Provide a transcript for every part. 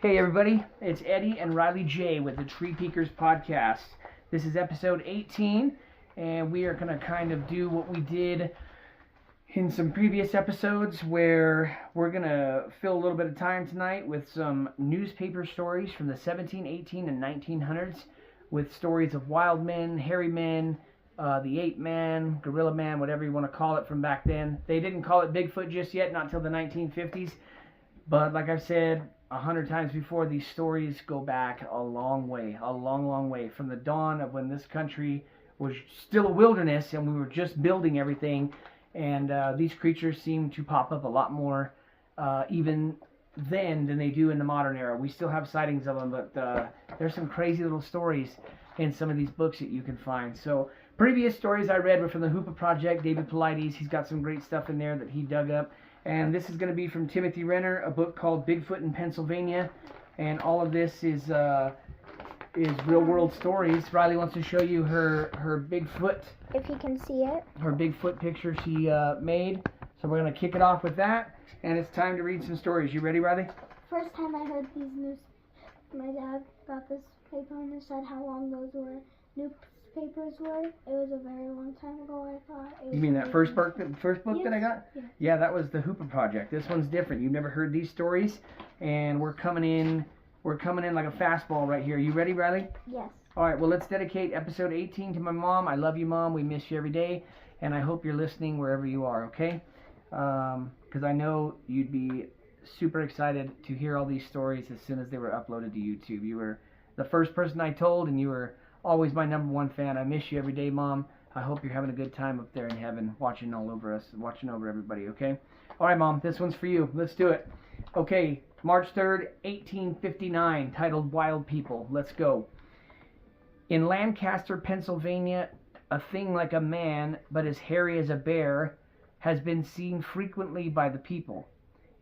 Hey everybody, it's Eddie and Rylie J with the Tree Peekers podcast. This is episode 18, and we are going to kind of do what we did in some previous episodes, where we're going to fill a little bit of time tonight with some newspaper stories from the 17, 18, and 1900s, with stories of wild men, hairy men, the ape man, gorilla man, whatever you want to call it from back then. They didn't call it Bigfoot just yet, not till the 1950s. But like I've said 100 times before, these stories go back a long way, from the dawn of when this country was still a wilderness and we were just building everything. And these creatures seem to pop up a lot more even then than they do in the modern era. We still have sightings of them, but there's some crazy little stories in some of these books that you can find. So previous stories I read were from the Hoopa Project, David Paulides. He's got some great stuff in there that he dug up. And this is going to be from Timothy Renner, a book called Bigfoot in Pennsylvania. And all of this is real world stories. Rylie wants to show you her Bigfoot. If you can see it. Her Bigfoot picture she made. So we're going to kick it off with that. And it's time to read some stories. You ready, Rylie? First time I heard these news, my dad got this paper and said how long those newspapers were. It was a very long time ago, I thought. You mean that first book yes. that I got? Yeah. Yeah, that was the Hoopa Project. This one's different. You've never heard these stories, and we're coming in like a fastball right here. You ready, Rylie? Yes. All right, well, let's dedicate episode 18 to my mom. I love you, Mom. We miss you every day, and I hope you're listening wherever you are, okay? Because I know you'd be super excited to hear all these stories as soon as they were uploaded to YouTube. You were the first person I told, and you were always my number one fan. I miss you every day, Mom. I hope you're having a good time up there in heaven, watching all over us, watching over everybody, okay? All right, Mom, this one's for you. Let's do it. Okay, March 3rd, 1859, titled Wild People. Let's go. In Lancaster, Pennsylvania, a thing like a man, but as hairy as a bear, has been seen frequently by the people.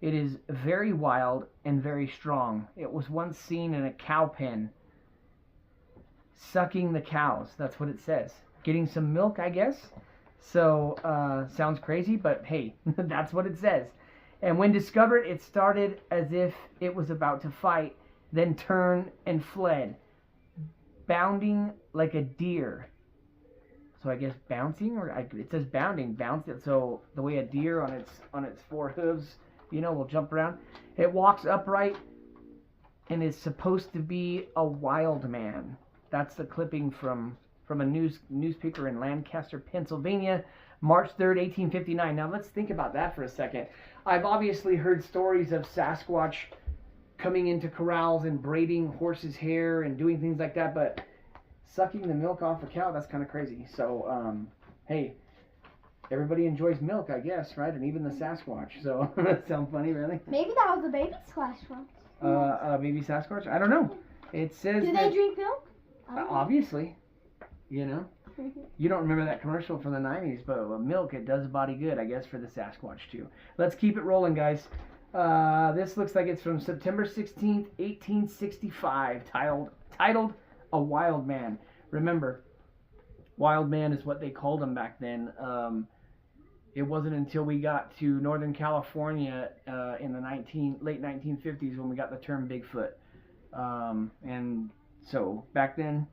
It is very wild and very strong. It was once seen in a cow pen, sucking the cows. That's what it says. Getting some milk, I guess. So, sounds crazy, but hey, that's what it says. And when discovered, it started as if it was about to fight, then turned and fled, bounding like a deer. So I guess bouncing, or it says bounding, bounce. So the way a deer on its four hooves, will jump around. It walks upright and is supposed to be a wild man. That's the clipping from a newspaper in Lancaster, Pennsylvania, March 3rd, 1859. Now let's think about that for a second. I've obviously heard stories of Sasquatch coming into corrals and braiding horses' hair and doing things like that, but sucking the milk off a cow, that's kind of crazy. So, hey, everybody enjoys milk, I guess, right? And even the Sasquatch. So, that sounds funny, really? Maybe that was a baby Sasquatch. Baby Sasquatch? I don't know. It says Do they drink milk? Obviously. You don't remember that commercial from the 90s, but milk, it does a body good, I guess, for the Sasquatch, too. Let's keep it rolling, guys. This looks like it's from September 16th, 1865, titled A Wild Man. Remember, wild man is what they called him back then. It wasn't until we got to Northern California in the late 1950s when we got the term Bigfoot. And so back then,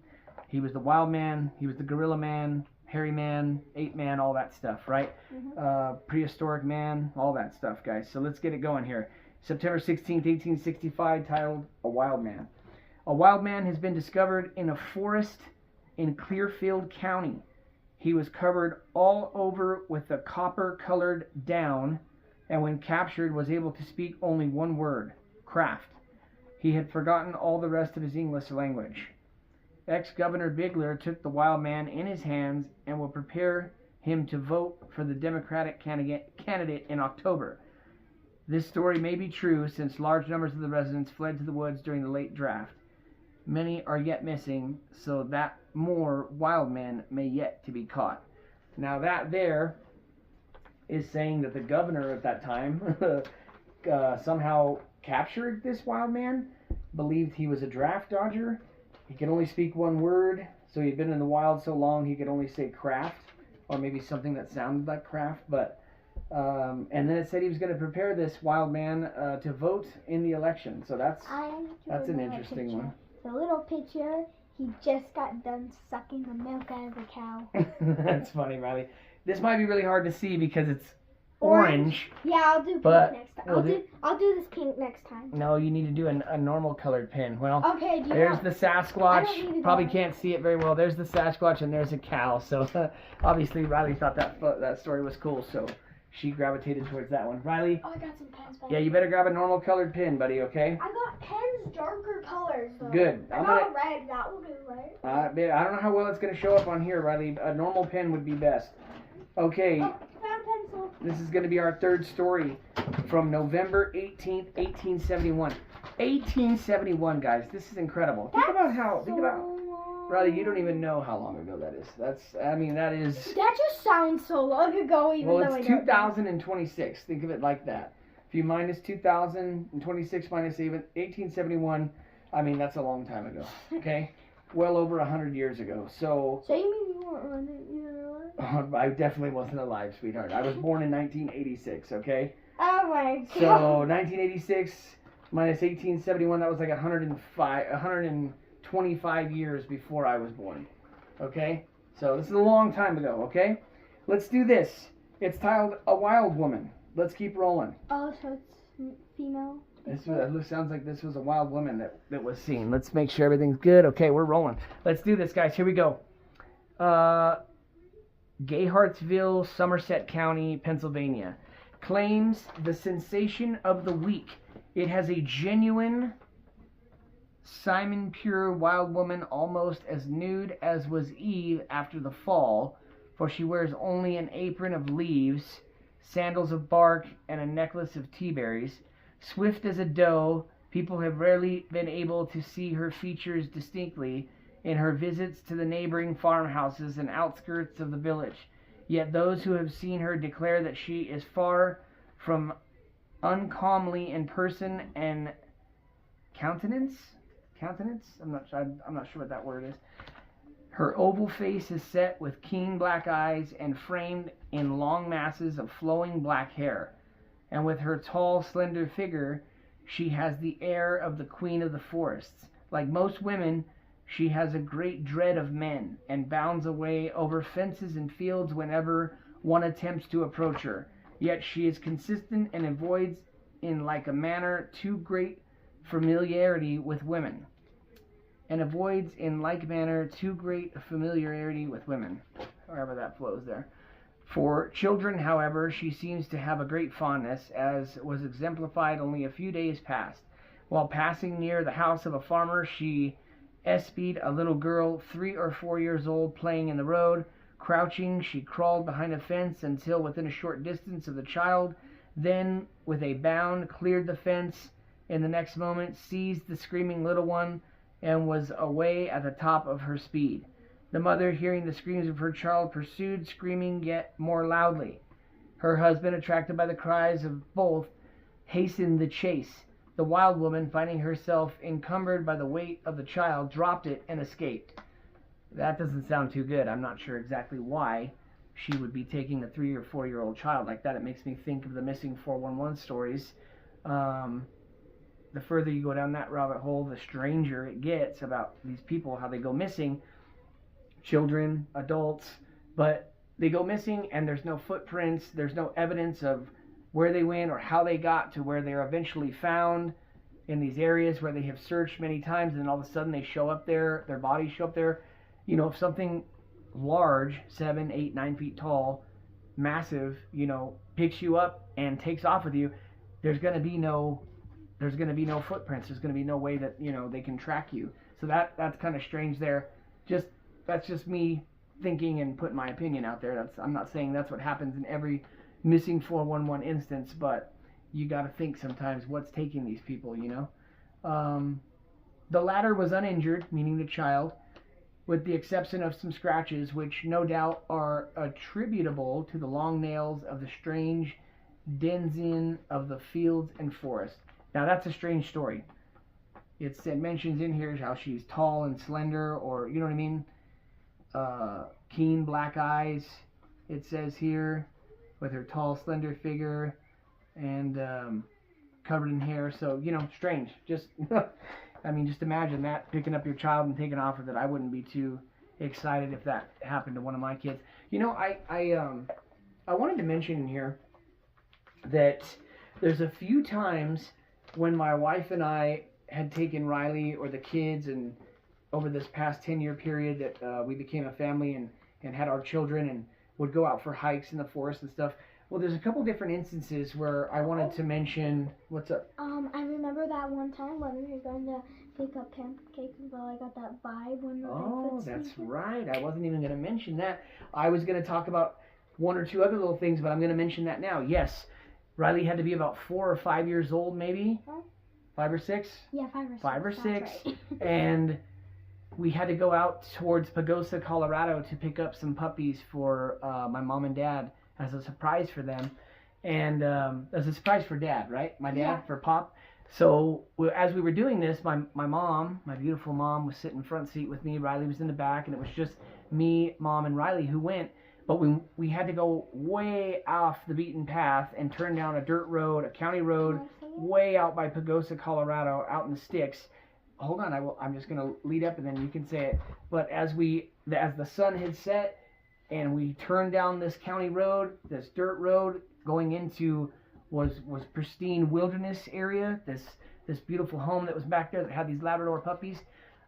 he was the wild man, he was the gorilla man, hairy man, ape man, all that stuff, right? Mm-hmm. Prehistoric man, all that stuff, guys. So let's get it going here. September 16th, 1865, titled A Wild Man. A wild man has been discovered in a forest in Clearfield County. He was covered all over with a copper-colored down, and when captured was able to speak only one word, craft. He had forgotten all the rest of his English language. Ex-Governor Bigler took the wild man in his hands and will prepare him to vote for the Democratic candidate in October. This story may be true since large numbers of the residents fled to the woods during the late draft. Many are yet missing, so that more wild men may yet to be caught. Now that there is saying that the governor at that time somehow captured this wild man, believed he was a draft dodger. He could only speak one word, so he'd been in the wild so long he could only say craft, or maybe something that sounded like craft, but And then it said he was going to prepare this wild man to vote in the election. So that's an interesting one. The little picture, he just got done sucking the milk out of the cow. That's funny, Rylie. This might be really hard to see because it's orange. Yeah, I'll do pink next time. I'll do this pink next time. No, you need to do a normal colored pin. Well, okay, there's the Sasquatch. Probably can't see it very well. There's the Sasquatch and there's a cow. So obviously Rylie thought that story was cool. So she gravitated towards that one. Rylie? Oh, I got some pens back. Yeah, you better grab a normal colored pin, buddy, okay? I got pens darker colors, though. Good. I got red. That will do, right? I don't know how well it's going to show up on here, Rylie. A normal pen would be best. Okay. Oh, found pencil. This is going to be our third story from November 18th, 1871. 1871, guys. This is incredible. Think about Rylie, you don't even know how long ago that is. That just sounds so long ago, even though I don't. Well, it's 2026. Think of it like that. If you minus 2026 minus 1871, that's a long time ago. Okay? Well over 100 years ago. So you mean you weren't alive? I definitely wasn't alive, sweetheart. I was born in 1986, okay? Oh my God. So 1986 minus 1871, that was like 125 years before I was born. Okay? So this is a long time ago, okay? Let's do this. It's titled A Wild Woman. Let's keep rolling. Oh, so it's female? It sounds like this was a wild woman that was seen. Let's make sure everything's good. Okay, we're rolling. Let's do this, guys. Here we go. Gayhartsville, Somerset County, Pennsylvania. Claims the sensation of the week. It has a genuine Simon Pure wild woman, almost as nude as was Eve after the fall, for she wears only an apron of leaves, sandals of bark, and a necklace of tea berries. Swift as a doe, people have rarely been able to see her features distinctly in her visits to the neighboring farmhouses and outskirts of the village. Yet those who have seen her declare that she is far from uncomely in person and countenance. I'm not sure what that word is. Her oval face is set with keen black eyes and framed in long masses of flowing black hair. And with her tall, slender figure, she has the air of the queen of the forests. Like most women, she has a great dread of men, and bounds away over fences and fields whenever one attempts to approach her. Yet she is consistent and avoids in like a manner too great familiarity with women. However that flows there. For children, however, she seems to have a great fondness, as was exemplified only a few days past. While passing near the house of a farmer, she espied a little girl 3 or 4 years old playing in the road. Crouching, she crawled behind a fence until within a short distance of the child, then with a bound cleared the fence. In the next moment seized the screaming little one and was away at the top of her speed. The mother, hearing the screams of her child, pursued, screaming yet more loudly. Her husband, attracted by the cries of both, hastened the chase. The wild woman, finding herself encumbered by the weight of the child, dropped it and escaped. That doesn't sound too good. I'm not sure exactly why she would be taking a 3 or 4 year old child like that. It makes me think of the missing 411 stories. The further you go down that rabbit hole, the stranger it gets about these people, how they go missing. Children, adults, but they go missing and there's no footprints, there's no evidence of where they went or how they got to where they're eventually found in these areas where they have searched many times, and then all of a sudden they show up there, their bodies show up there. You know, if something large, 7, 8, 9 feet tall, massive, picks you up and takes off with you, there's going to be no footprints. There's going to be no way that, they can track you. So that's kind of strange there. That's just me thinking and putting my opinion out there. I'm not saying that's what happens in every missing 411 instance, but you got to think sometimes what's taking these people, The latter was uninjured, meaning the child, with the exception of some scratches, which no doubt are attributable to the long nails of the strange denizen of the fields and forests. Now that's a strange story. It mentions in here how she's tall and slender, or you know what I mean? Keen black eyes. It says here, with her tall, slender figure and covered in hair. So, you know, strange. Just, I mean, just imagine that, picking up your child and taking off with it. I wouldn't be too excited if that happened to one of my kids. You know, I wanted to mention in here that there's a few times when my wife and I had taken Rylie or the kids, and over this past 10-year period that we became a family and had our children and would go out for hikes in the forest and stuff. Well, there's a couple different instances where I wanted to mention. What's up? I remember that one time when we were going to pick up pancakes, but I got that vibe when the Oh, that's right. I wasn't even going to mention that. I was going to talk about one or two other little things, but I'm going to mention that now. Yes, Rylie had to be about 4 or 5 years old, maybe. 5 or 6? Yeah, 5 or 6. 5 or 6. Right. And we had to go out towards Pagosa, Colorado to pick up some puppies for my mom and dad as a surprise for them. And as a surprise for Dad, right? My dad, for Pop. So as we were doing this, my mom, my beautiful mom, was sitting front seat with me. Rylie was in the back, and it was just me, Mom, and Rylie who went. But we had to go way off the beaten path and turn down a dirt road, a county road, way out by Pagosa, Colorado, out in the sticks. Hold on, I'm just going to lead up and then you can say it. But as the sun had set and we turned down this county road, this dirt road going into was pristine wilderness area, this beautiful home that was back there that had these Labrador puppies,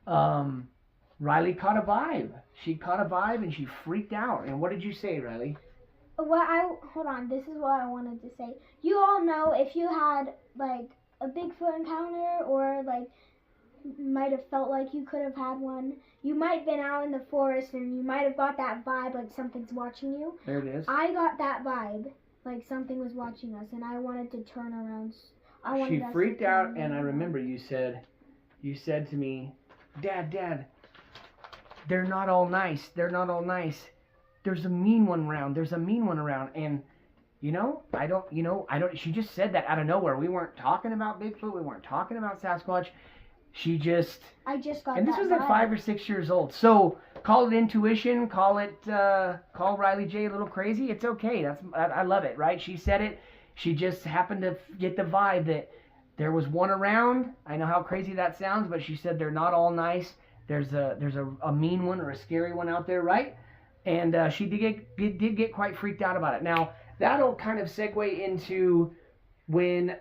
Rylie caught a vibe. She caught a vibe and she freaked out. And what did you say, Rylie? Hold on, this is what I wanted to say. You all know if you had like a Bigfoot encounter or like might have felt like you could have had one. You might have been out in the forest and you might have got that vibe like something's watching you. There it is. I got that vibe like something was watching us, and I wanted to turn around. She freaked out, and I remember you said to me, Dad, they're not all nice. They're not all nice. There's a mean one around. There's a mean one around. And she just said that out of nowhere. We weren't talking about Bigfoot. We weren't talking about Sasquatch. I just got. And this was at 5 or 6 years old. So call it intuition. Call Rylie J a little crazy. It's okay. I love it. Right? She said it. She just happened to get the vibe that there was one around. I know how crazy that sounds, but she said they're not all nice. There's a mean one or a scary one out there, right? And she did get quite freaked out about it. Now that'll kind of segue into when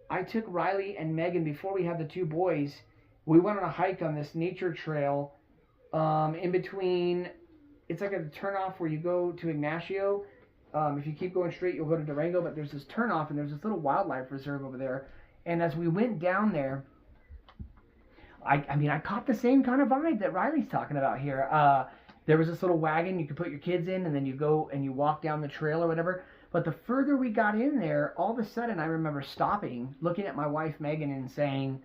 I took Rylie and Megan before we had the 2 boys. We went on a hike on this nature trail in between. It's like a turnoff where you go to Ignacio. If you keep going straight, you'll go to Durango, but there's this turnoff and there's this little wildlife reserve over there. And as we went down there, I caught the same kind of vibe that Rylie's talking about here. There was this little wagon you could put your kids in, and then you go and you walk down the trail or whatever. But the further we got in there, all of a sudden I remember stopping, looking at my wife Megan and saying,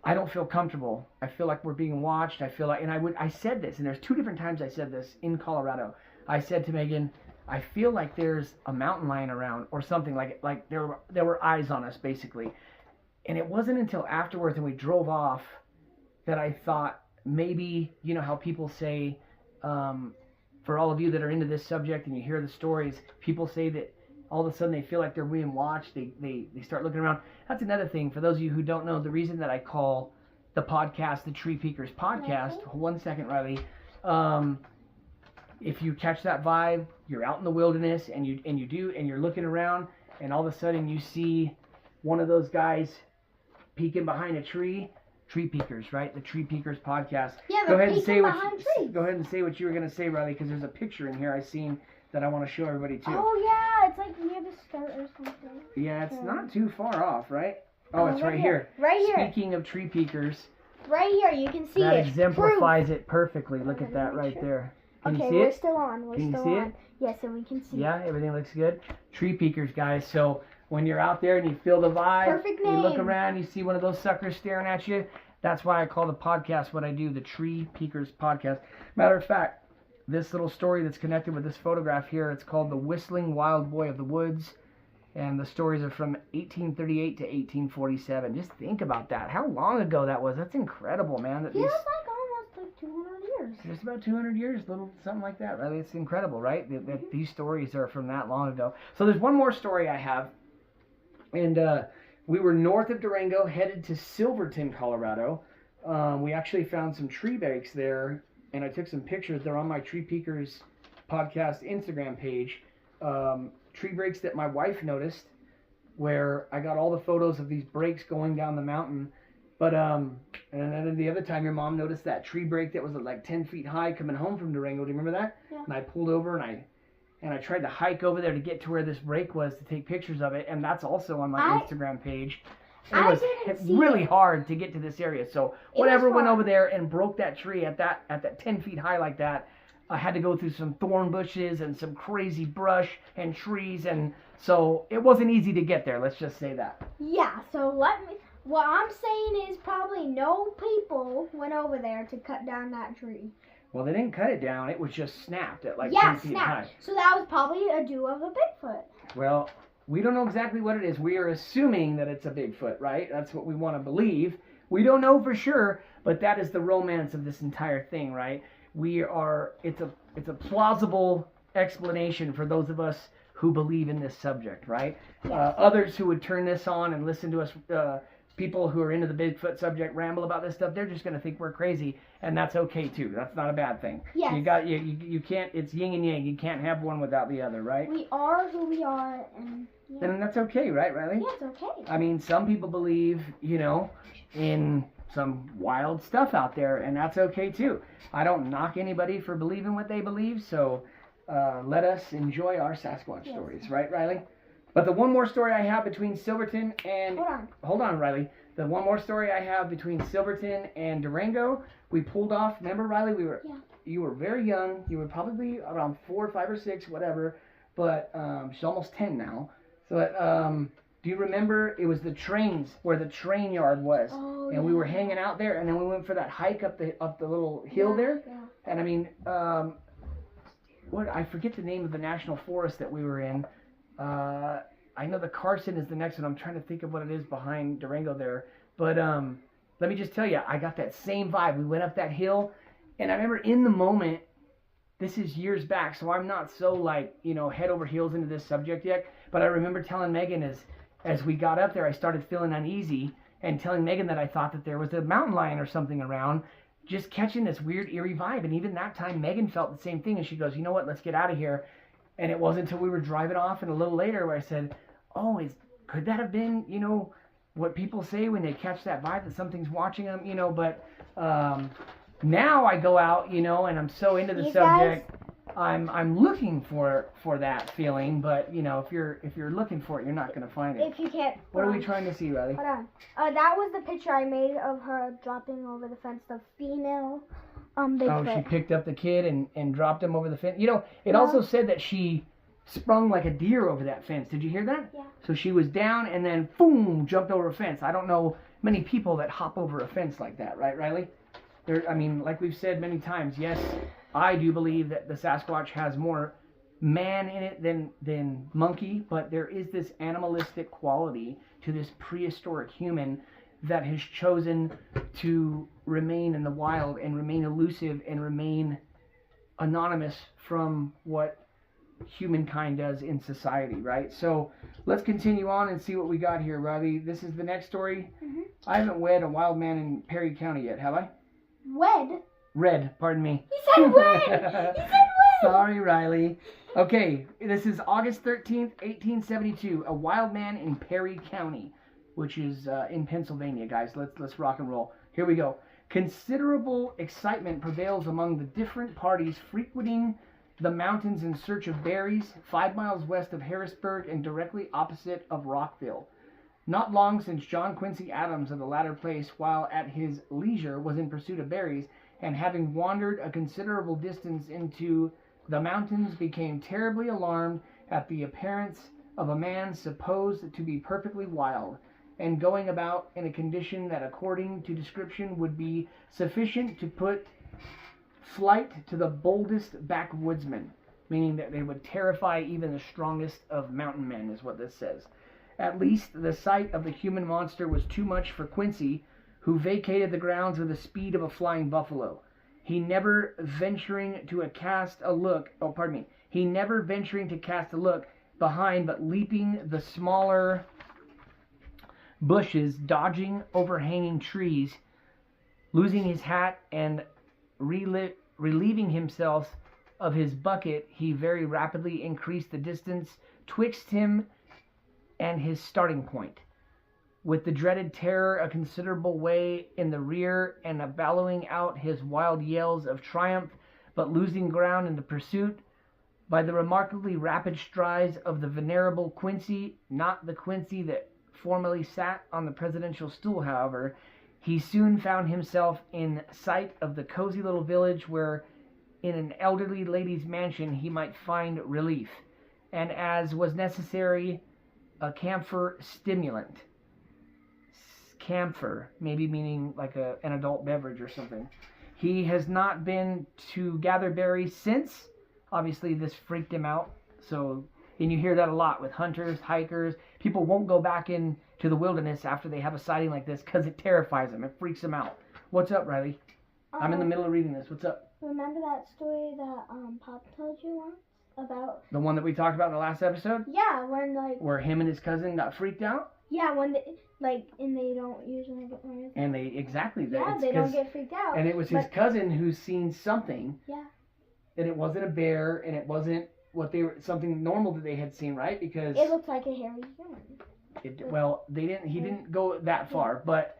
I don't feel comfortable. I feel like we're being watched. I feel like, and I said this, and there's 2 different times I said this in Colorado. I said to Megan, I feel like there's a mountain lion around or something, like there were eyes on us basically. And it wasn't until afterwards and we drove off that I thought maybe, you know how people say, for all of you that are into this subject and you hear the stories, people say that all of a sudden they feel like they're being watched. They start looking around. That's another thing. For those of you who don't know, the reason that I call the podcast the Tree Peekers Podcast. 1 second, Rylie. If you catch that vibe, you're out in the wilderness and you're looking around and all of a sudden you see one of those guys peeking behind a tree. Tree Peekers, right? The Tree Peekers Podcast. Yeah, go ahead and say what you were going to say, Rylie, because there's a picture in here I've seen that I want to show everybody too. Oh yeah, it's like near the skirt or something. Yeah, it's not too far off, right? Oh, it's right here. Right here. Speaking of Tree Peekers. Right here, you can see that it. That exemplifies it perfectly. Look at that right there. Can you see it? We're still on. We're still on. It? Yes, and we can see it. Yeah, everything looks good. Tree Peekers, guys. So when you're out there and you feel the vibe, perfect name. You look around, you see one of those suckers staring at you. That's why I call the podcast what I do, the Tree Peekers Podcast. Matter of fact, this little story that's connected with this photograph here, it's called The Whistling Wild Boy of the Woods. And the stories are from 1838 to 1847. Just think about that. How long ago that was. That's incredible, man. Feels like almost like 200 years. years. Just about 200 years, little something like that. Right? It's incredible, right? That these stories are from that long ago. So there's one more story I have, and we were north of Durango, headed to Silverton, Colorado. We actually found some tree breaks there, and I took some pictures. They're on my Tree Peakers podcast Instagram page. Tree breaks that my wife noticed, where I got all the photos of these breaks going down the mountain. But and then the other time your mom noticed that tree break that was like 10 feet high coming home from Durango. Do you remember that? Yeah. And I pulled over and I tried to hike over there to get to where this break was to take pictures of it, and that's also on my Instagram page. It was really hard to get to this area, so whatever went over there and broke that tree at that 10 feet high like that, I had to go through some thorn bushes and some crazy brush and trees, and so it wasn't easy to get there. Let's just say that. Yeah. So what I'm saying is probably no people went over there to cut down that tree. Well, they didn't cut it down. It was just snapped at like 10 feet high. So that was probably a do of a Bigfoot. Well, we don't know exactly what it is. We are assuming that it's a Bigfoot, right? That's what we want to believe. We don't know for sure, but that is the romance of this entire thing, right? It's a plausible explanation for those of us who believe in this subject, right? Yes. Others who would turn this on and listen to us, people who are into the Bigfoot subject ramble about this stuff, they're just going to think we're crazy, and that's okay too. That's not a bad thing. Yes. You can't, it's yin and yang. You can't have one without the other, right? We are who we are, and yeah. And that's okay, right, Rylie? Yeah, it's okay. I mean, some people believe, in some wild stuff out there, and that's okay too. I don't knock anybody for believing what they believe, so let us enjoy our Sasquatch stories, right, Rylie? But the one more story I have between Silverton and... Hold on, Rylie. The one more story I have between Silverton and Durango, we pulled off. Remember, Rylie, you were very young. You were probably around 4, 5, or 6, whatever. But she's almost 10 now. So do you remember? It was the trains, where the train yard was. Oh, and we were hanging out there, and then we went for that hike up the little hill there. Yeah. And I mean, I forget the name of the national forest that we were in. I know the Carson is the next one. I'm trying to think of what it is behind Durango there. But let me just tell you, I got that same vibe. We went up that hill, and I remember in the moment, this is years back, so I'm not so head over heels into this subject yet. But I remember telling Megan as we got up there, I started feeling uneasy and telling Megan that I thought that there was a mountain lion or something around, just catching this weird, eerie vibe. And even that time, Megan felt the same thing, and she goes, you know what, let's get out of here. And it wasn't until we were driving off and a little later where I said, could that have been, what people say when they catch that vibe that something's watching them, but now I go out, and I'm so into the subject, I'm looking for that feeling, but if you're looking for it, you're not going to find it. If you can't. What are we trying to see, Rylie? Hold on. That was the picture I made of her dropping over the fence, the female Bigfoot. Oh, she picked up the kid and dropped him over the fence. It also said that she sprung like a deer over that fence. Did you hear that? Yeah. So she was down and then, boom, jumped over a fence. I don't know many people that hop over a fence like that, right, Rylie? Like we've said many times, yes, I do believe that the Sasquatch has more man in it than monkey, but there is this animalistic quality to this prehistoric human that has chosen to remain in the wild and remain elusive and remain anonymous from what humankind does in society, right? So let's continue on and see what we got here, Rylie. This is the next story. Mm-hmm. I haven't wed a wild man in Perry County yet, have I? Red, pardon me. He said wed! He said wed! Sorry, Rylie. Okay, this is August 13th, 1872. A wild man in Perry County, which is in Pennsylvania, guys. Let's rock and roll. Here we go. Considerable excitement prevails among the different parties frequenting the mountains in search of berries 5 miles west of Harrisburg and directly opposite of Rockville. Not long since John Quincy Adams of the latter place, while at his leisure, was in pursuit of berries, and having wandered a considerable distance into the mountains, became terribly alarmed at the appearance of a man supposed to be perfectly wild, and going about in a condition that, according to description, would be sufficient to put flight to the boldest backwoodsman, meaning that they would terrify even the strongest of mountain men, is what this says. At least the sight of the human monster was too much for Quincy, who vacated the grounds with the speed of a flying buffalo. He never venturing to cast a look behind, but leaping the smaller bushes, dodging overhanging trees, losing his hat and relieving himself of his bucket, he very rapidly increased the distance twixt him and his starting point, with the dreaded terror a considerable way in the rear, and bellowing out his wild yells of triumph, but losing ground in the pursuit by the remarkably rapid strides of the venerable Quincy, not the Quincy that formerly sat on the presidential stool, however. He soon found himself in sight of the cozy little village where, in an elderly lady's mansion, he might find relief, and, as was necessary, a camphor stimulant. Camphor, maybe meaning like an adult beverage or something. He has not been to gather berries since. Obviously, this freaked him out. So, and you hear that a lot with hunters, hikers. People won't go back into the wilderness after they have a sighting like this because it terrifies them. It freaks them out. What's up, Rylie? I'm in the middle of reading this. What's up? Remember that story that Pop told you once about the one that we talked about in the last episode? Yeah, where him and his cousin got freaked out. Yeah, when and they don't usually get married. And they they don't get freaked out. And it was his cousin who's seen something. Yeah. And it wasn't a bear, and it wasn't something normal that they had seen, right? Because it looked like a hairy human. He didn't go that far, but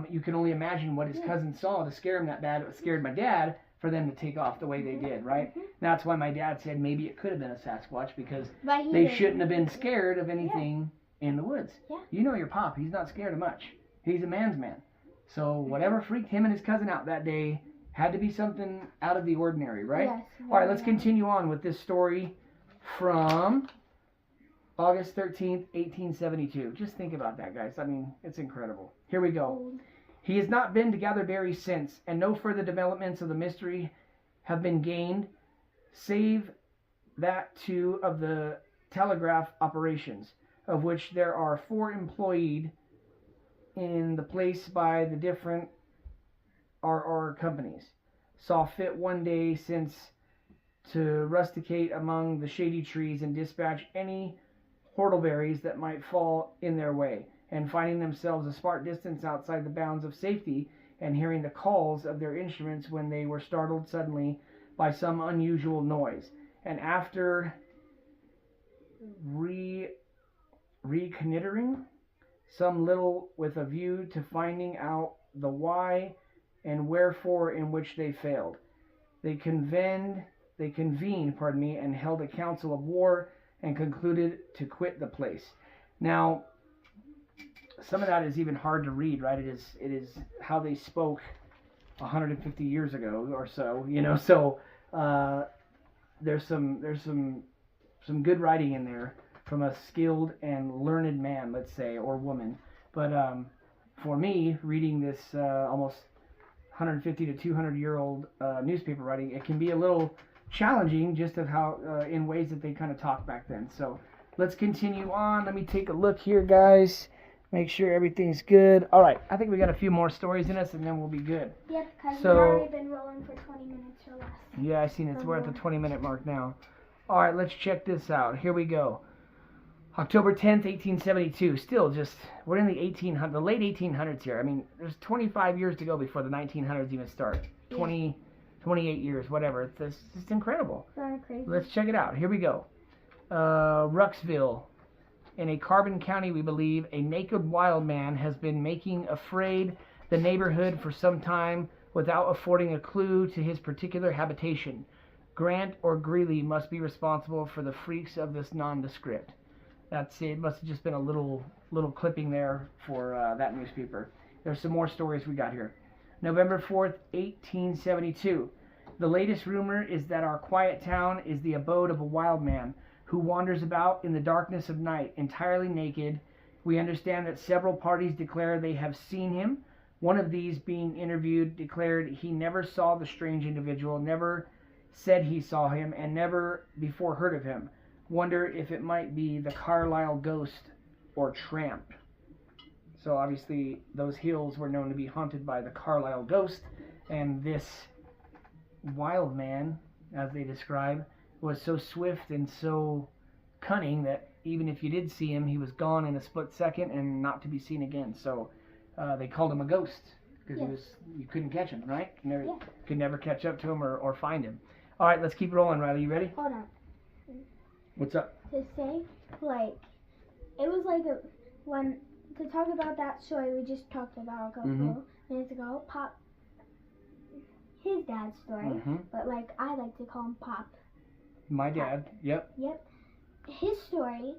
you can only imagine what his cousin saw to scare him that bad. It scared my dad for them to take off the way they did, right? Mm-hmm. That's why my dad said maybe it could have been a Sasquatch, because they shouldn't have been scared of anything in the woods. Yeah. You know your pop, he's not scared of much. He's a man's man. So whatever freaked him and his cousin out that day had to be something out of the ordinary, right? Yes. All right, let's continue on with this story from August 13th, 1872. Just think about that, guys. I mean, it's incredible. Here we go. He has not been to gather berries since, and no further developments of the mystery have been gained, save that too of the telegraph operations, of which there are 4 employed in the place by the different RR companies. Saw fit one day since to rusticate among the shady trees and dispatch any whortleberries that might fall in their way, and finding themselves a smart distance outside the bounds of safety, and hearing the calls of their instruments when they were startled suddenly by some unusual noise, and after reconnoitering some little with a view to finding out the why and wherefore in which they failed, they convened, and held a council of war, and concluded to quit the place. Now, some of that is even hard to read, right? It is how they spoke 150 years ago or so, you know. So there's some good writing in there from a skilled and learned man, let's say, or woman. But for me, reading this almost 150 to 200-year-old newspaper writing, it can be a little challenging just of how in ways that they kind of talked back then. So let's continue on. Let me take a look here, guys. Make sure everything's good. All right, I think we got a few more stories in us, and then we'll be good. Yeah, because we've already been rolling for 20 minutes or less. Yeah, I seen it. We're at the 20-minute mark now. All right, let's check this out. Here we go. October 10th, 1872. Still just, we're in the late 1800s here. I mean, there's 25 years to go before the 1900s even start. 28 years, whatever. It's incredible. Very crazy. Let's check it out. Here we go. Ruxville. In a Carbon County, we believe, a naked wild man has been making afraid the neighborhood for some time without affording a clue to his particular habitation. Grant or Greeley must be responsible for the freaks of this nondescript. That's it. Must have just been a little clipping there for that newspaper. There's some more stories we got here. November 4th, 1872. The latest rumor is that our quiet town is the abode of a wild man who wanders about in the darkness of night, entirely naked. We understand that several parties declare they have seen him. One of these, being interviewed, declared he never saw the strange individual, never said he saw him, and never before heard of him. Wonder if it might be the Carlisle ghost or tramp. So obviously those hills were known to be haunted by the Carlisle ghost, and this wild man, as they describe, was so swift and so cunning that even if you did see him, he was gone in a split second and not to be seen again. So they called him a ghost because you couldn't catch him, right? Could never catch up to him or find him. All right, let's keep rolling, Rylie. You ready? Hold on. What's up? To say, like, it was like to talk about that story we just talked about a couple minutes ago, Pop, his dad's story, but like I like to call him Pop. My dad, Yep. His story,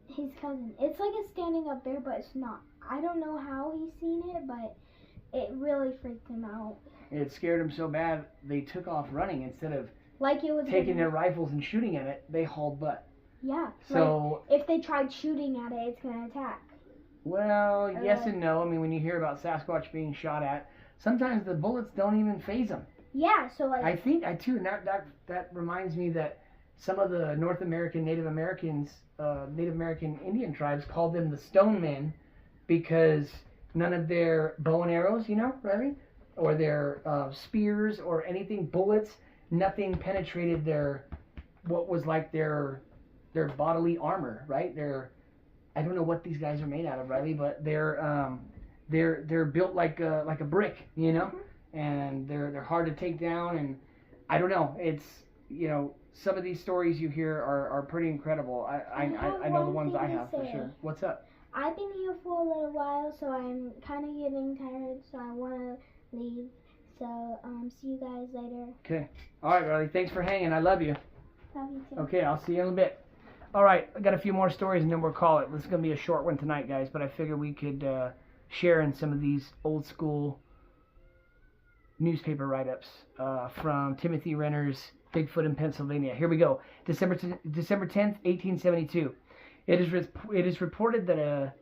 his cousin, it's like a standing up bear, but it's not. I don't know how he's seen it, but it really freaked him out. It scared him so bad, they took off running instead of like it was taking their rifles and shooting at it. They hauled butt. Yeah. So like, if they tried shooting at it, it's gonna attack. Well, yes and no. I mean, when you hear about Sasquatch being shot at, sometimes the bullets don't even faze them. Yeah. So like. I think and that reminds me that some of the North American Native American Indian tribes called them the Stone Men because none of their bow and arrows, Rylie, or their spears or anything, bullets, nothing penetrated what was like their bodily armor, right? I don't know what these guys are made out of, Rylie, but they're built like a brick, and they're hard to take down, and I don't know. It's some of these stories you hear are pretty incredible. I know the ones I have for sure. What's up? I've been here for a little while, so I'm kind of getting tired, so I want to leave. So, see you guys later. Okay. All right, Rylie. Thanks for hanging. I love you. Love you too. Okay, I'll see you in a bit. All right, I got a few more stories, and then we'll call it. This is going to be a short one tonight, guys, but I figured we could share in some of these old school newspaper write-ups from Timothy Renner's Bigfoot in Pennsylvania. Here we go. December 10th, 1872. It is reported that a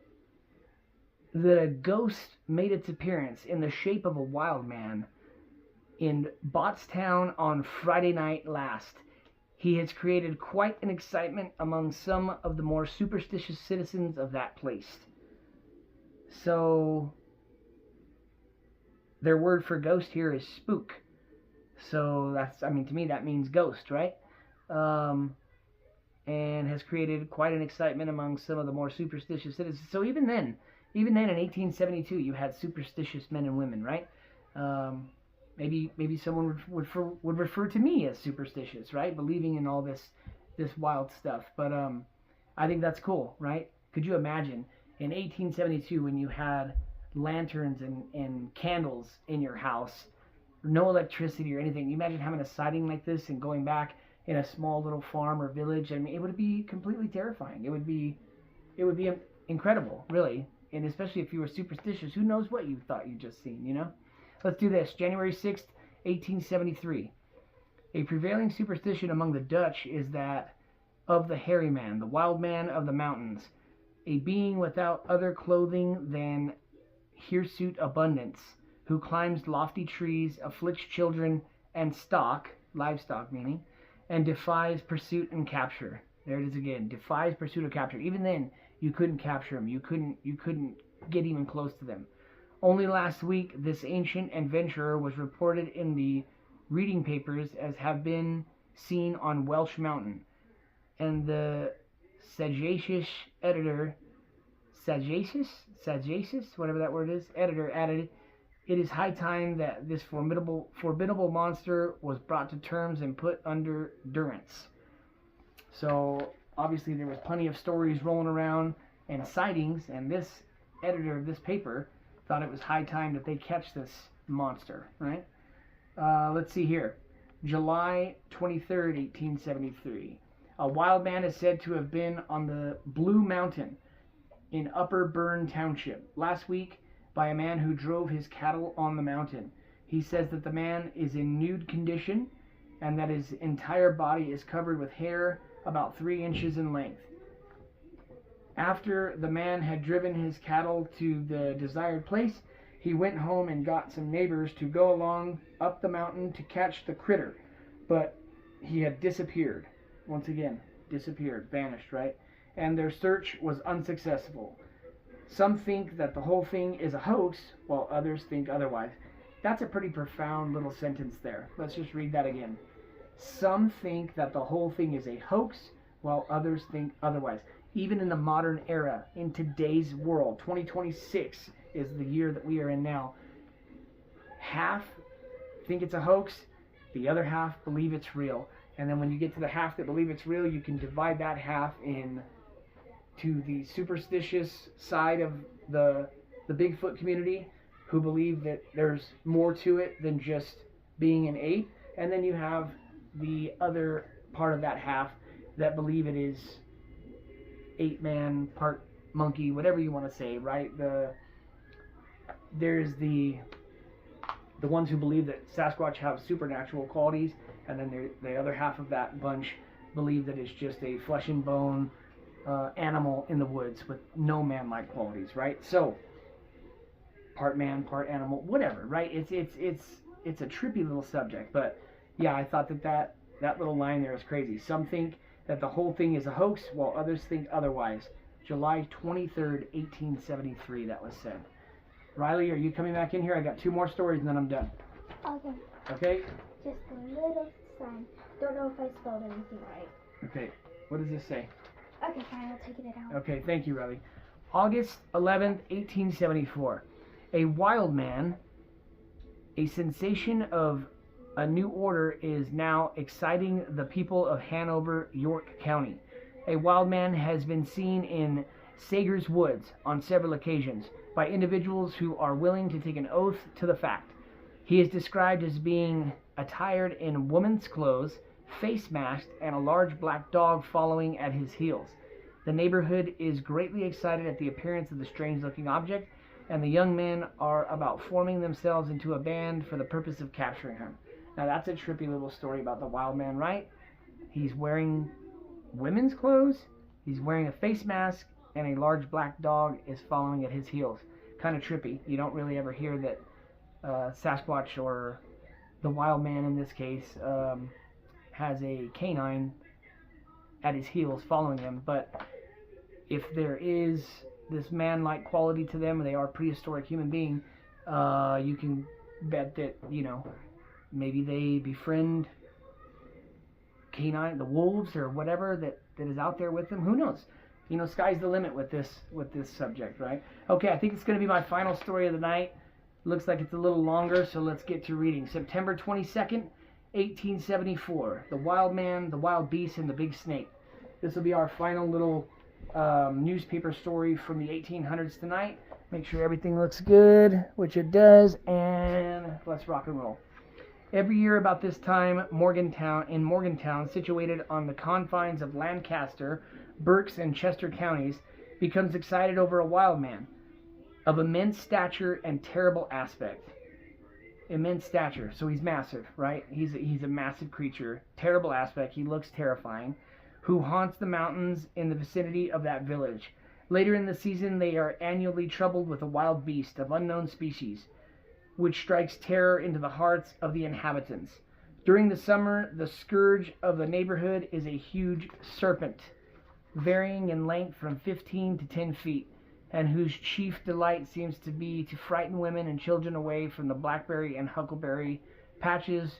ghost made its appearance in the shape of a wild man in Bottstown on Friday night last. He has created quite an excitement among some of the more superstitious citizens of that place. So, their word for ghost here is spook. So to me that means ghost, right? And has created quite an excitement among some of the more superstitious citizens. So even then in 1872, you had superstitious men and women, right? Maybe someone would refer to me as superstitious, right? Believing in all this wild stuff. But I think that's cool, right? Could you imagine in 1872 when you had lanterns and candles in your house, no electricity or anything? You imagine having a sighting like this and going back in a small little farm or village. I mean, it would be completely terrifying. It would be incredible, really. And especially if you were superstitious, who knows what you thought you'd just seen, Let's do this. January 6th, 1873. A prevailing superstition among the Dutch is that of the hairy man, the wild man of the mountains, a being without other clothing than hirsute abundance, who climbs lofty trees, afflicts children and livestock meaning, and defies pursuit and capture. There it is again. Defies pursuit or capture. Even then, you couldn't capture them. You couldn't get even close to them. Only last week, this ancient adventurer was reported in the reading papers as have been seen on Welsh Mountain, and the sagacious editor, whatever that word is, editor added, "It is high time that this formidable monster was brought to terms and put under durance." So obviously there was plenty of stories rolling around and sightings, and this editor of this paper thought it was high time that they catch this monster, right? Let's see here. July 23rd, 1873. A wild man is said to have been on the Blue Mountain in Upper Burn Township last week by a man who drove his cattle on the mountain. He says that the man is in nude condition and that his entire body is covered with hair about 3 inches in length. After the man had driven his cattle to the desired place, he went home and got some neighbors to go along up the mountain to catch the critter, but he had disappeared. Once again, disappeared, vanished, right? And their search was unsuccessful. Some think that the whole thing is a hoax, while others think otherwise. That's a pretty profound little sentence there. Let's just read that again. Some think that the whole thing is a hoax, while others think otherwise. Even in the modern era, in today's world, 2026 is the year that we are in now. Half think it's a hoax, the other half believe it's real. And then when you get to the half that believe it's real, you can divide that half in to the superstitious side of the Bigfoot community, who believe that there's more to it than just being an ape. And then you have the other part of that half that believe it is ape man, part monkey, whatever you want to say, right? There's the ones who believe that Sasquatch have supernatural qualities, and then the other half of that bunch believe that it's just a flesh and bone animal in the woods with no man-like qualities, right? So part man, part animal, whatever, right? It's a trippy little subject, but yeah, I thought that little line there is crazy. Some think that the whole thing is a hoax, while others think otherwise. July 23rd, 1873, that was said. Rylie, are you coming back in here? I got 2 more stories and then I'm done. Okay. Okay? Just a little sign. Don't know if I spelled anything right. Okay. What does this say? Okay, fine. I'll take it out. Okay, thank you, Rylie. August 11th, 1874. A wild man, a sensation of a new order, is now exciting the people of Hanover, York County. A wild man has been seen in Sager's Woods on several occasions by individuals who are willing to take an oath to the fact. He is described as being attired in woman's clothes, face masked, and a large black dog following at his heels. The neighborhood is greatly excited at the appearance of the strange-looking object, and the young men are about forming themselves into a band for the purpose of capturing him. Now that's a trippy little story about the wild man, right? He's wearing women's clothes, he's wearing a face mask, and a large black dog is following at his heels. Kind of trippy. You don't really ever hear that Sasquatch, or the wild man in this case, has a canine at his heels following him. But if there is this man-like quality to them, and they are prehistoric human being, you can bet that, maybe they befriend canine, the wolves or whatever that is out there with them. Who knows? Sky's the limit with this subject, right? Okay, I think it's going to be my final story of the night. Looks like it's a little longer, so let's get to reading. September 22nd, 1874. The Wild Man, the Wild Beast, and the Big Snake. This will be our final little newspaper story from the 1800s tonight. Make sure everything looks good, which it does, and let's rock and roll. Every year about this time, Morgantown, situated on the confines of Lancaster, Berks, and Chester counties, becomes excited over a wild man of immense stature and terrible aspect. Immense stature, so he's massive, right? He's a massive creature, terrible aspect, he looks terrifying, who haunts the mountains in the vicinity of that village. Later in the season, they are annually troubled with a wild beast of unknown species, which strikes terror into the hearts of the inhabitants. During the summer, the scourge of the neighborhood is a huge serpent, varying in length from 15 to 10 feet, and whose chief delight seems to be to frighten women and children away from the blackberry and huckleberry patches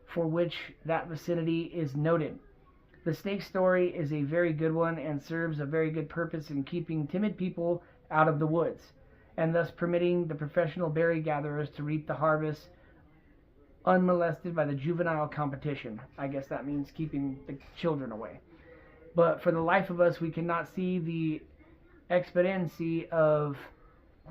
for which that vicinity is noted. The snake story is a very good one and serves a very good purpose in keeping timid people out of the woods, and thus permitting the professional berry gatherers to reap the harvest unmolested by the juvenile competition. I guess that means keeping the children away. But for the life of us, we cannot see the expediency of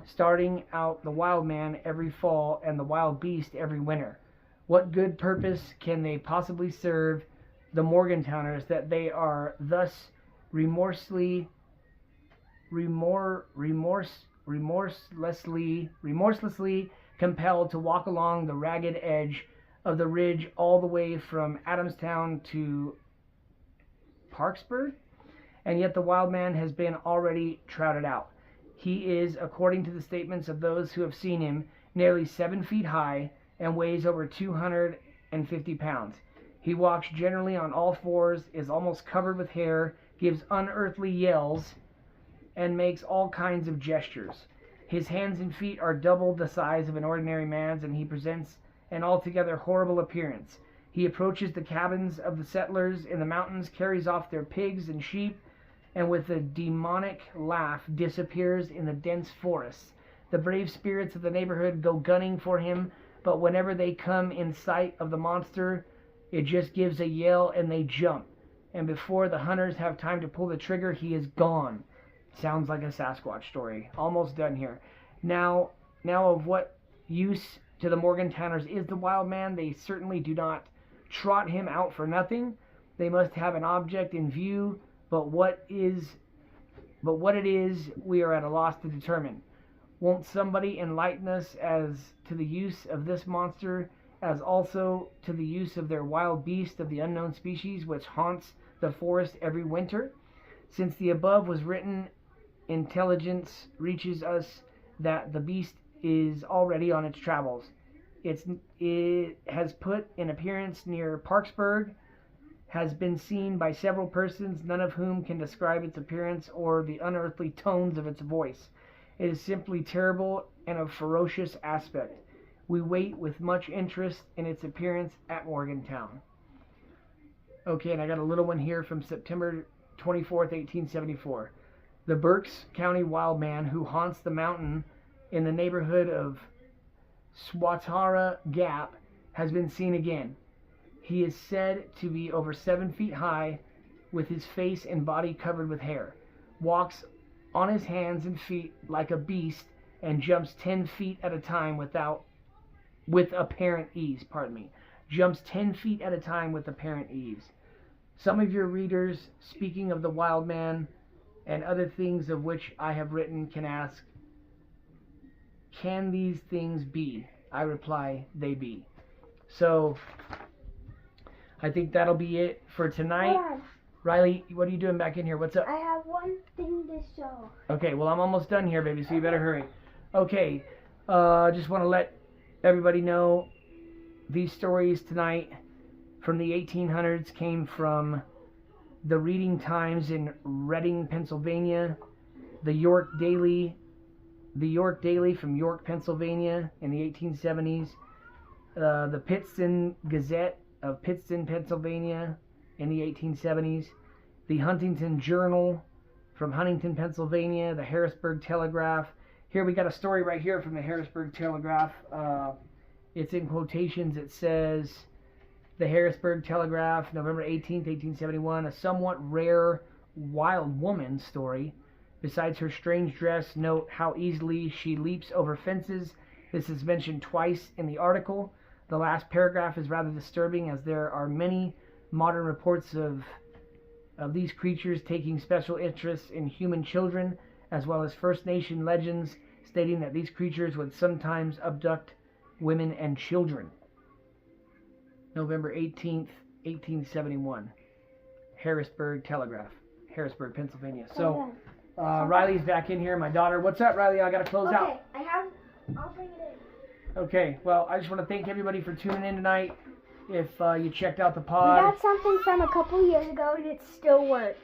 starting out the wild man every fall and the wild beast every winter. What good purpose can they possibly serve the Morgantowners that they are thus remorselessly compelled to walk along the ragged edge of the ridge all the way from Adamstown to Parksburg? And yet the wild man has been already trouted out. He is, according to the statements of those who have seen him, nearly 7 feet high and weighs over 250 pounds. He walks generally on all fours, is almost covered with hair, gives unearthly yells, and makes all kinds of gestures. His hands and feet are double the size of an ordinary man's, and he presents an altogether horrible appearance. He approaches the cabins of the settlers in the mountains, carries off their pigs and sheep, and with a demonic laugh disappears in the dense forests. The brave spirits of the neighborhood go gunning for him, but whenever they come in sight of the monster, it just gives a yell and they jump. And before the hunters have time to pull the trigger, he is gone. Sounds like a Sasquatch story. Almost done here. Now of what use to the Morgantowners is the wild man? They certainly do not trot him out for nothing. They must have an object in view, but what it is, we are at a loss to determine. Won't somebody enlighten us as to the use of this monster, as also to the use of their wild beast of the unknown species which haunts the forest every winter? Since the above was written, intelligence reaches us that the beast is already on its travels. It has put in appearance near Parksburg, has been seen by several persons, none of whom can describe its appearance or the unearthly tones of its voice. It is simply terrible and of ferocious aspect. We wait with much interest in its appearance at Morgantown. Okay, and I got a little one here from September 24th, 1874. The Berks County wild man who haunts the mountain in the neighborhood of Swatara Gap has been seen again. He is said to be over 7 feet high, with his face and body covered with hair, walks on his hands and feet like a beast, and jumps 10 feet at a time with apparent ease. Jumps 10 feet at a time with apparent ease. Some of your readers, speaking of the wild man and other things of which I have written, can ask, can these things be? I reply, they be. So I think that'll be it for tonight. Riley, what are you doing back in here? What's up? I have one thing to show. Okay, well, I'm almost done here, baby, so you better hurry. Okay, just want to let everybody know these stories tonight from the 1800s came from the Reading Times in Reading, Pennsylvania, the York Daily from York, Pennsylvania in the 1870s, the Pittston Gazette of Pittston, Pennsylvania in the 1870s, the Huntington Journal from Huntington, Pennsylvania, the Harrisburg Telegraph. Here we got a story right here from the Harrisburg Telegraph. It's in quotations. It says, the Harrisburg Telegraph, November 18th, 1871, a somewhat rare wild woman story. Besides her strange dress, note how easily she leaps over fences. This is mentioned twice in the article. The last paragraph is rather disturbing, as there are many modern reports of these creatures taking special interest in human children, as well as First Nation legends stating that these creatures would sometimes abduct women and children. November 18th, 1871. Harrisburg Telegraph, Harrisburg, Pennsylvania. So, Riley's back in here, my daughter. What's up, Riley? I got to close out. Okay, I'll bring it in. Okay, well, I just want to thank everybody for tuning in tonight. If you checked out the We pod. got something from a couple years ago, and it still works.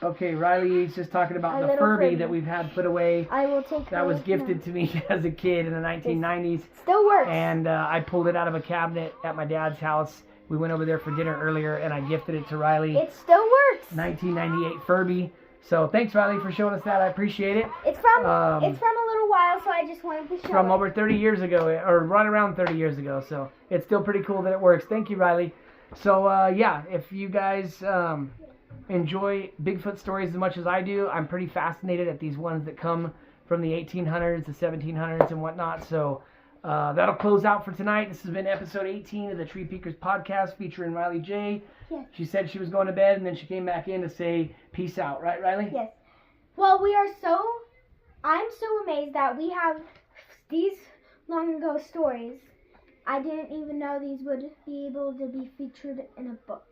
Okay, Riley's just talking about the Furby that we've had put away. I will take that was gifted to me as a kid in the 1990s. Still works. And I pulled it out of a cabinet at my dad's house. We went over there for dinner earlier, and I gifted it to Riley. It still works. 1998 Furby. So thanks, Riley, for showing us that. I appreciate it. It's from a little while, so I just wanted to show from over 30 years ago, or right around 30 years ago. So it's still pretty cool that it works. Thank you, Riley. So yeah, if you guys enjoy Bigfoot stories as much as I do, I'm pretty fascinated at these ones that come from the 1800s, the 1700s, and whatnot. So that'll close out for tonight. This has been episode 18 of the Tree Peekers podcast featuring Rylie J. Yes. She said she was going to bed, and then she came back in to say peace out. Right, Riley? Yes. Well, I'm so amazed that we have these long ago stories. I didn't even know these would be able to be featured in a book.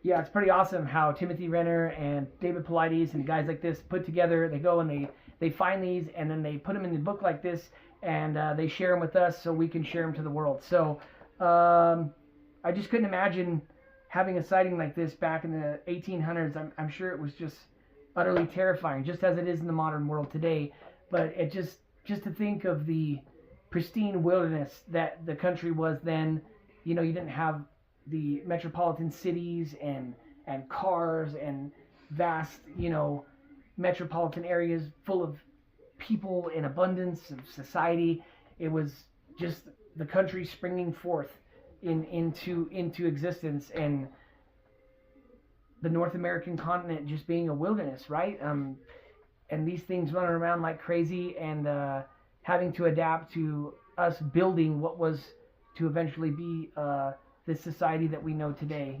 Yeah, it's pretty awesome how Timothy Renner and David Paulides and guys like this put together. They go and they find these, and then they put them in the book like this, and they share them with us so we can share them to the world. So I just couldn't imagine having a sighting like this back in the 1800s. I'm sure it was just utterly terrifying, just as it is in the modern world today. But it just just to think of the pristine wilderness that the country was then. You didn't have the metropolitan cities and cars and vast, metropolitan areas full of people in abundance of society. It was just the country springing forth into existence, and the North American continent just being a wilderness, right? And these things running around like crazy, and having to adapt to us building what was to eventually be this society that we know today,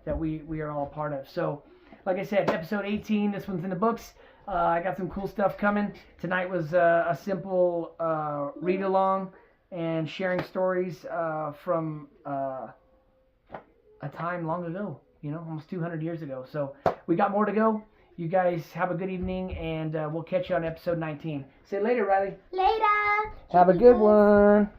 that we are all part of. So, like I said, episode 18, this one's in the books. I got some cool stuff coming. Tonight was a simple read-along and sharing stories from a time long ago, almost 200 years ago. So we got more to go. You guys have a good evening, and we'll catch you on episode 19. See you later, Rylie. Later. Have a good one.